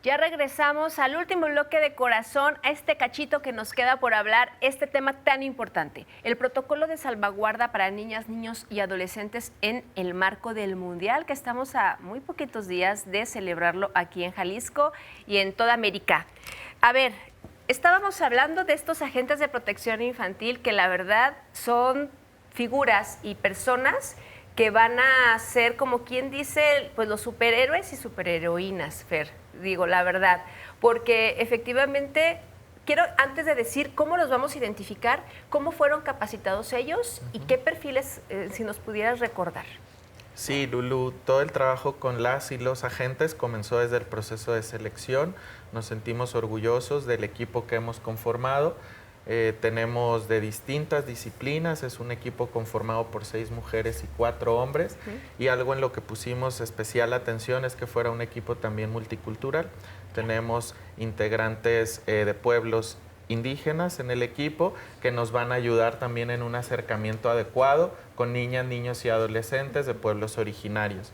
Ya regresamos al último bloque de Corazón, a este cachito que nos queda por hablar, este tema tan importante, el protocolo de salvaguarda para niñas, niños y adolescentes en el marco del Mundial, que estamos a muy poquitos días de celebrarlo aquí en Jalisco y en toda América. A ver, estábamos hablando de estos agentes de protección infantil que la verdad son figuras y personas que van a ser, como quien dice, pues los superhéroes y superheroínas, Fer, digo la verdad, porque efectivamente quiero, antes de decir cómo los vamos a identificar, cómo fueron capacitados ellos y qué perfiles, si nos pudieras recordar. Sí, Lulu, todo el trabajo con las y los agentes comenzó desde el proceso de selección. Nos sentimos orgullosos del equipo que hemos conformado. Tenemos de distintas disciplinas, es un equipo conformado por 6 mujeres y 4 hombres, y algo en lo que pusimos especial atención es que fuera un equipo también multicultural. Tenemos integrantes de pueblos indígenas en el equipo que nos van a ayudar también en un acercamiento adecuado con niñas, niños y adolescentes de pueblos originarios.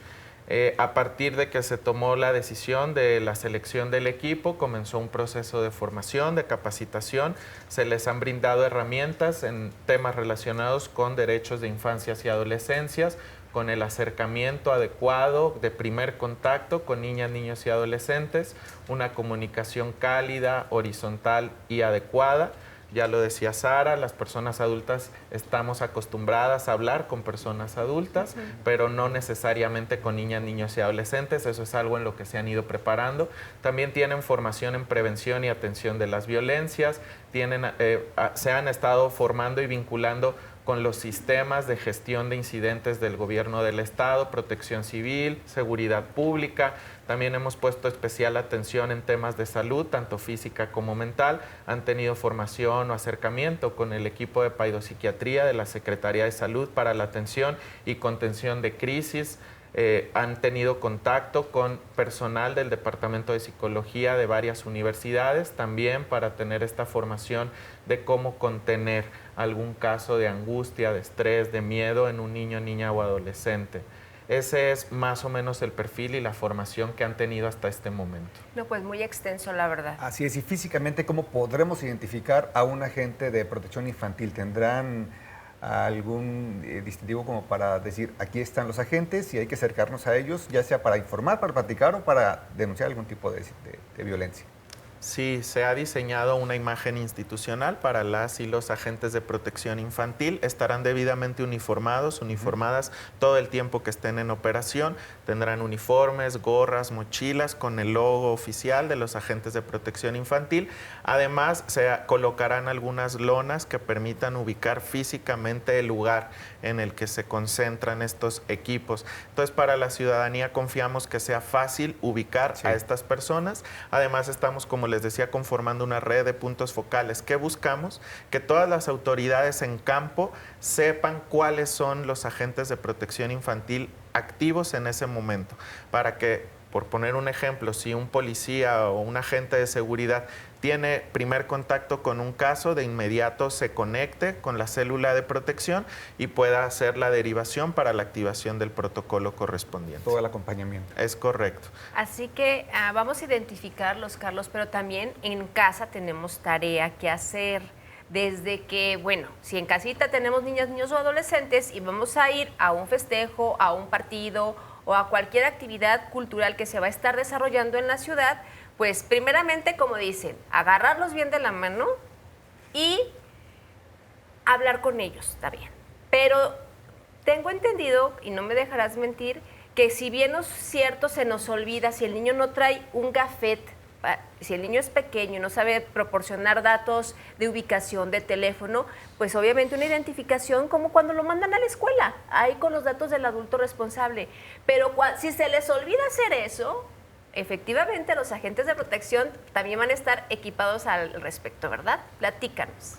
A partir de que se tomó la decisión de la selección del equipo, comenzó un proceso de formación, de capacitación. Se les han brindado herramientas en temas relacionados con derechos de infancias y adolescencias, con el acercamiento adecuado de primer contacto con niñas, niños y adolescentes, una comunicación cálida, horizontal y adecuada. Ya lo decía Sara, las personas adultas estamos acostumbradas a hablar con personas adultas, pero no necesariamente con niñas, niños y adolescentes. Eso es algo en lo que se han ido preparando. También tienen formación en prevención y atención de las violencias, se han estado formando y vinculando con los sistemas de gestión de incidentes del gobierno del Estado, protección civil, seguridad pública. También hemos puesto especial atención en temas de salud, tanto física como mental. Han tenido formación o acercamiento con el equipo de paidopsiquiatría de la Secretaría de Salud para la atención y contención de crisis. Han tenido contacto con personal del Departamento de Psicología de varias universidades, también para tener esta formación de cómo contener algún caso de angustia, de estrés, de miedo en un niño, niña o adolescente. Ese es más o menos el perfil y la formación que han tenido hasta este momento. No, pues muy extenso, la verdad. Así es, y físicamente, ¿cómo podremos identificar a un agente de protección infantil? ¿Tendrán algún distintivo como para decir, aquí están los agentes y hay que acercarnos a ellos, ya sea para informar, para platicar o para denunciar algún tipo de violencia? Sí, se ha diseñado una imagen institucional para las y los agentes de protección infantil. Estarán debidamente uniformadas todo el tiempo que estén en operación. Tendrán uniformes, gorras, mochilas con el logo oficial de los agentes de protección infantil. Además, se colocarán algunas lonas que permitan ubicar físicamente el lugar en el que se concentran estos equipos. Entonces, para la ciudadanía confiamos que sea fácil ubicar a estas personas. Además, estamos, como les decía, conformando una red de puntos focales. ¿Qué buscamos? Que todas las autoridades en campo sepan cuáles son los agentes de protección infantil activos en ese momento, para que, por poner un ejemplo, si un policía o un agente de seguridad tiene primer contacto con un caso, de inmediato se conecte con la célula de protección y pueda hacer la derivación para la activación del protocolo correspondiente. Todo el acompañamiento. Es correcto. Así que vamos a identificarlos, Carlos, pero también en casa tenemos tarea que hacer. Desde que, bueno, si en casita tenemos niñas, niños o adolescentes y vamos a ir a un festejo, a un partido o a cualquier actividad cultural que se va a estar desarrollando en la ciudad, pues primeramente, como dicen, agarrarlos bien de la mano y hablar con ellos, está bien. Pero tengo entendido, y no me dejarás mentir, que si bien es cierto, se nos olvida, si el niño no trae un gafet, si el niño es pequeño y no sabe proporcionar datos de ubicación, de teléfono, pues obviamente una identificación como cuando lo mandan a la escuela, ahí con los datos del adulto responsable. Pero si se les olvida hacer eso, efectivamente los agentes de protección también van a estar equipados al respecto, ¿verdad? Platícanos.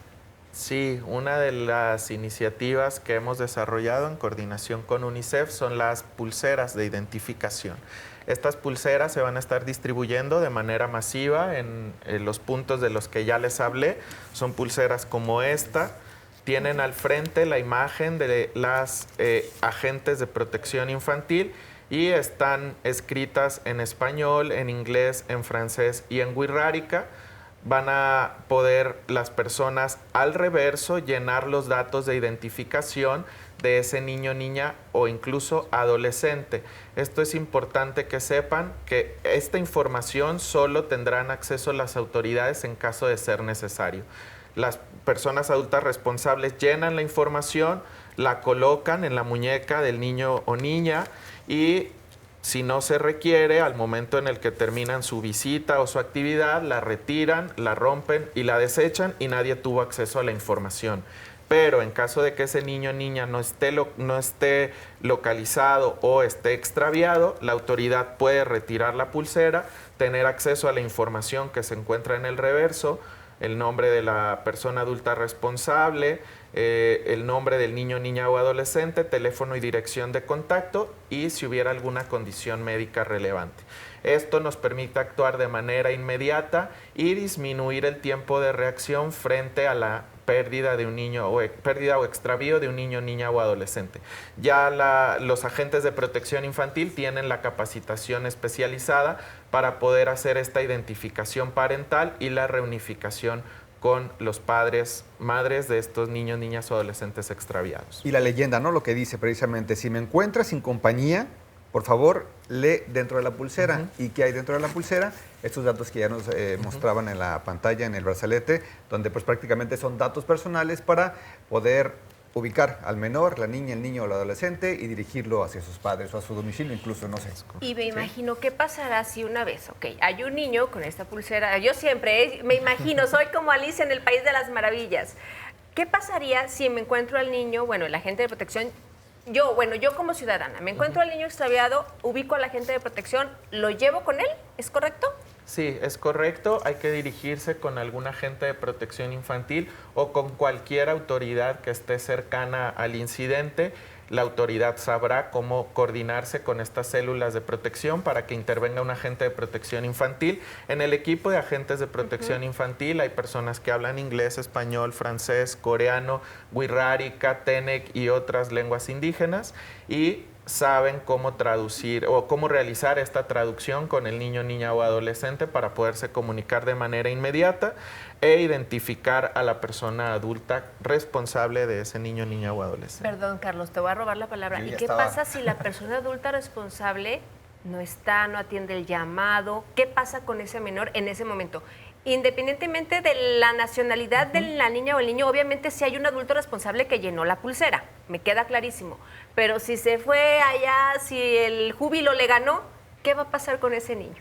Sí, una de las iniciativas que hemos desarrollado en coordinación con UNICEF son las pulseras de identificación. Estas pulseras se van a estar distribuyendo de manera masiva en los puntos de los que ya les hablé. Son pulseras como esta. Tienen al frente la imagen de las agentes de protección infantil y están escritas en español, en inglés, en francés y en wixárika. Van a poder las personas al reverso llenar los datos de identificación de ese niño, niña o incluso adolescente. Esto es importante que sepan que esta información solo tendrán acceso las autoridades en caso de ser necesario. Las personas adultas responsables llenan la información, la colocan en la muñeca del niño o niña y si no se requiere, al momento en el que terminan su visita o su actividad, la retiran, la rompen y la desechan y nadie tuvo acceso a la información. Pero en caso de que ese niño o niña no esté localizado o esté extraviado, la autoridad puede retirar la pulsera, tener acceso a la información que se encuentra en el reverso, el nombre de la persona adulta responsable, el nombre del niño, niña o adolescente, teléfono y dirección de contacto y si hubiera alguna condición médica relevante. Esto nos permite actuar de manera inmediata y disminuir el tiempo de reacción frente a la pérdida de un niño o extravío de un niño, niña o adolescente. Ya los agentes de protección infantil tienen la capacitación especializada para poder hacer esta identificación parental y la reunificación con los padres, madres de estos niños, niñas o adolescentes extraviados. Y la leyenda, ¿no? Lo que dice precisamente, si me encuentras sin compañía, por favor, lee dentro de la pulsera. ¿Y qué hay dentro de la pulsera? Estos datos que ya nos mostraban en la pantalla, en el brazalete, donde pues prácticamente son datos personales para poder ubicar al menor, la niña, el niño o el adolescente y dirigirlo hacia sus padres o a su domicilio, incluso, no sé. Y me imagino, ¿qué pasará si una vez, hay un niño con esta pulsera? Yo siempre me imagino, soy como Alicia en el País de las Maravillas. ¿Qué pasaría si me encuentro al niño, el agente de protección? Yo como ciudadana, me encuentro al niño extraviado, ubico al agente de protección, ¿lo llevo con él? ¿Es correcto? Sí, es correcto. Hay que dirigirse con algún agente de protección infantil o con cualquier autoridad que esté cercana al incidente. La autoridad sabrá cómo coordinarse con estas células de protección para que intervenga un agente de protección infantil. En el equipo de agentes de protección infantil hay personas que hablan inglés, español, francés, coreano, wixárika, tenec y otras lenguas indígenas y saben cómo traducir o cómo realizar esta traducción con el niño, niña o adolescente para poderse comunicar de manera inmediata e identificar a la persona adulta responsable de ese niño, niña o adolescente. Perdón, Carlos, te voy a robar la palabra. ¿Y qué pasa si la persona adulta responsable no está, no atiende el llamado? ¿Qué pasa con ese menor en ese momento? Independientemente de la nacionalidad de la niña o el niño, obviamente si hay un adulto responsable que llenó la pulsera, me queda clarísimo. Pero si se fue allá, si el júbilo le ganó, ¿qué va a pasar con ese niño?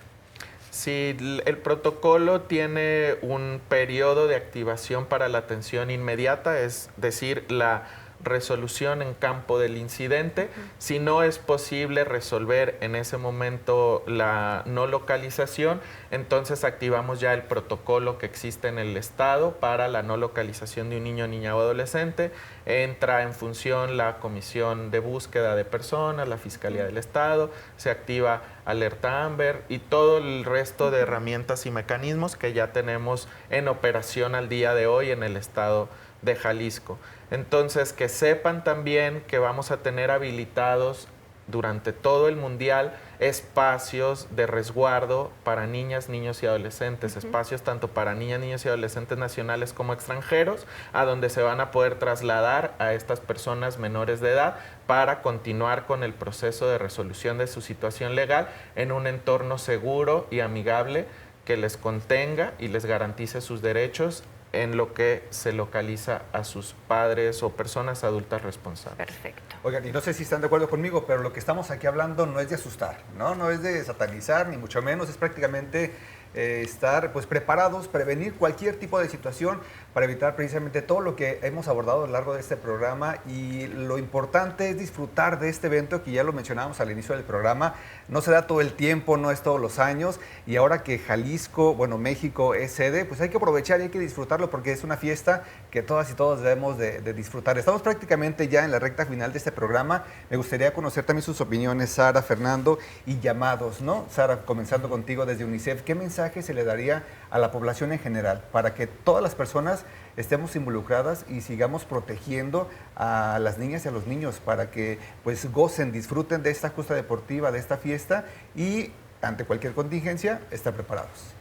Si el protocolo tiene un periodo de activación para la atención inmediata, es decir, la resolución en campo del incidente. Si no es posible resolver en ese momento la no localización, entonces activamos ya el protocolo que existe en el Estado para la no localización de un niño, niña o adolescente. Entra en función la Comisión de Búsqueda de Personas, la Fiscalía del Estado, se activa Alerta Amber y todo el resto de herramientas y mecanismos que ya tenemos en operación al día de hoy en el Estado de Jalisco. Entonces, que sepan también que vamos a tener habilitados durante todo el Mundial espacios de resguardo para niñas, niños y adolescentes, espacios tanto para niñas, niños y adolescentes nacionales como extranjeros, a donde se van a poder trasladar a estas personas menores de edad para continuar con el proceso de resolución de su situación legal en un entorno seguro y amigable que les contenga y les garantice sus derechos en lo que se localiza a sus padres o personas adultas responsables. Perfecto. Oigan, y no sé si están de acuerdo conmigo, pero lo que estamos aquí hablando no es de asustar, no es de satanizar, ni mucho menos, es prácticamente estar pues preparados, prevenir cualquier tipo de situación para evitar precisamente todo lo que hemos abordado a lo largo de este programa. Y lo importante es disfrutar de este evento que ya lo mencionábamos al inicio del programa. No se da todo el tiempo, no es todos los años, y ahora que Jalisco, México es sede, pues hay que aprovechar y hay que disfrutarlo porque es una fiesta que todas y todos debemos de disfrutar. Estamos prácticamente ya en la recta final de este programa. Me gustaría conocer también sus opiniones, Sara, Fernando, y llamados, ¿no? Sara, comenzando contigo desde UNICEF, ¿qué mensaje se le daría a la población en general para que todas las personas estemos involucradas y sigamos protegiendo a las niñas y a los niños para que pues gocen, disfruten de esta justa deportiva, de esta fiesta y ante cualquier contingencia estar preparados?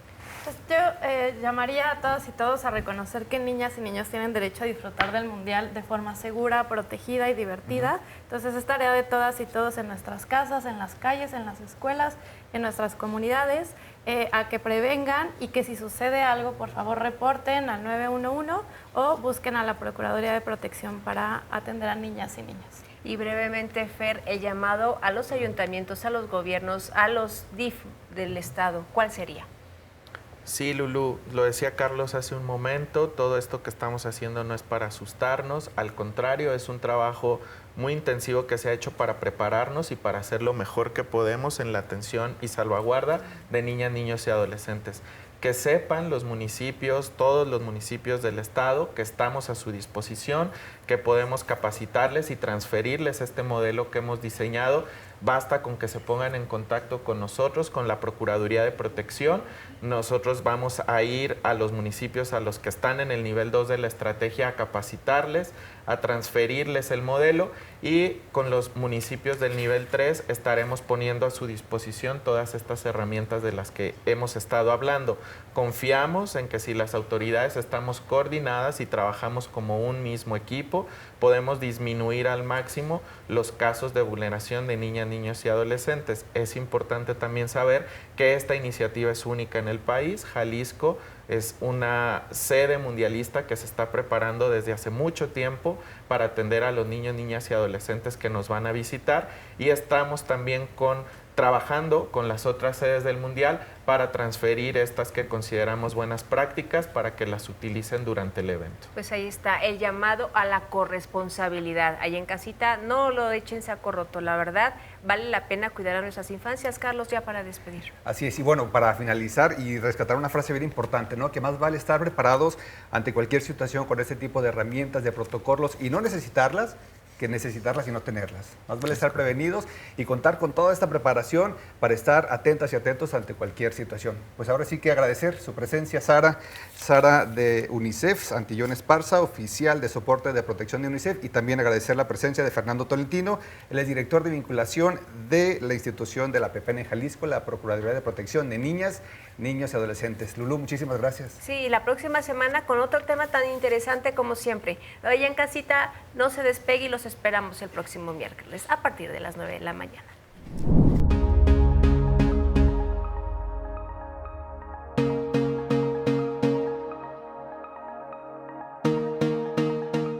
Pues yo llamaría a todas y todos a reconocer que niñas y niños tienen derecho a disfrutar del Mundial de forma segura, protegida y divertida. Entonces es tarea de todas y todos en nuestras casas, en las calles, en las escuelas, en nuestras comunidades, a que prevengan y que si sucede algo, por favor reporten al 911 o busquen a la Procuraduría de Protección para atender a niñas y niños. Y brevemente, Fer, el llamado a los ayuntamientos, a los gobiernos, a los DIF del Estado, ¿cuál sería? Sí, Lulú, lo decía Carlos hace un momento, todo esto que estamos haciendo no es para asustarnos, al contrario, es un trabajo muy intensivo que se ha hecho para prepararnos y para hacer lo mejor que podemos en la atención y salvaguarda de niñas, niños y adolescentes. Que sepan los municipios, todos los municipios del estado, que estamos a su disposición, que podemos capacitarles y transferirles este modelo que hemos diseñado. Basta con que se pongan en contacto con nosotros, con la Procuraduría de Protección. Nosotros vamos a ir a los municipios a los que están en el nivel 2 de la estrategia a capacitarles, a transferirles el modelo, y con los municipios del nivel 3 estaremos poniendo a su disposición todas estas herramientas de las que hemos estado hablando. Confiamos en que si las autoridades estamos coordinadas y trabajamos como un mismo equipo, podemos disminuir al máximo los casos de vulneración de niñas, niños y adolescentes. Es importante también saber que esta iniciativa es única en el país. Jalisco es una sede mundialista que se está preparando desde hace mucho tiempo para atender a los niños, niñas y adolescentes que nos van a visitar, y estamos también trabajando con las otras sedes del Mundial para transferir estas que consideramos buenas prácticas para que las utilicen durante el evento. Pues ahí está el llamado a la corresponsabilidad. Ahí en casita, no lo echen saco roto, la verdad, vale la pena cuidar a nuestras infancias. Carlos, ya para despedir. Así es, y bueno, para finalizar y rescatar una frase bien importante, ¿no? Que más vale estar preparados ante cualquier situación con este tipo de herramientas, de protocolos, y no necesitarlas, que necesitarlas y no tenerlas. Más vale estar prevenidos y contar con toda esta preparación para estar atentas y atentos ante cualquier situación. Pues ahora sí que agradecer su presencia, Sara de UNICEF, Santillón Esparza, oficial de soporte de protección de UNICEF, y también agradecer la presencia de Fernando Tolentino, él es director de vinculación de la institución de la PEPEN en Jalisco, la Procuraduría de Protección de Niñas, Niños y Adolescentes. Lulú, muchísimas gracias. Sí, la próxima semana con otro tema tan interesante como siempre. Allá en casita, no se despegue y los esperamos el próximo miércoles a partir de las 9 de la mañana.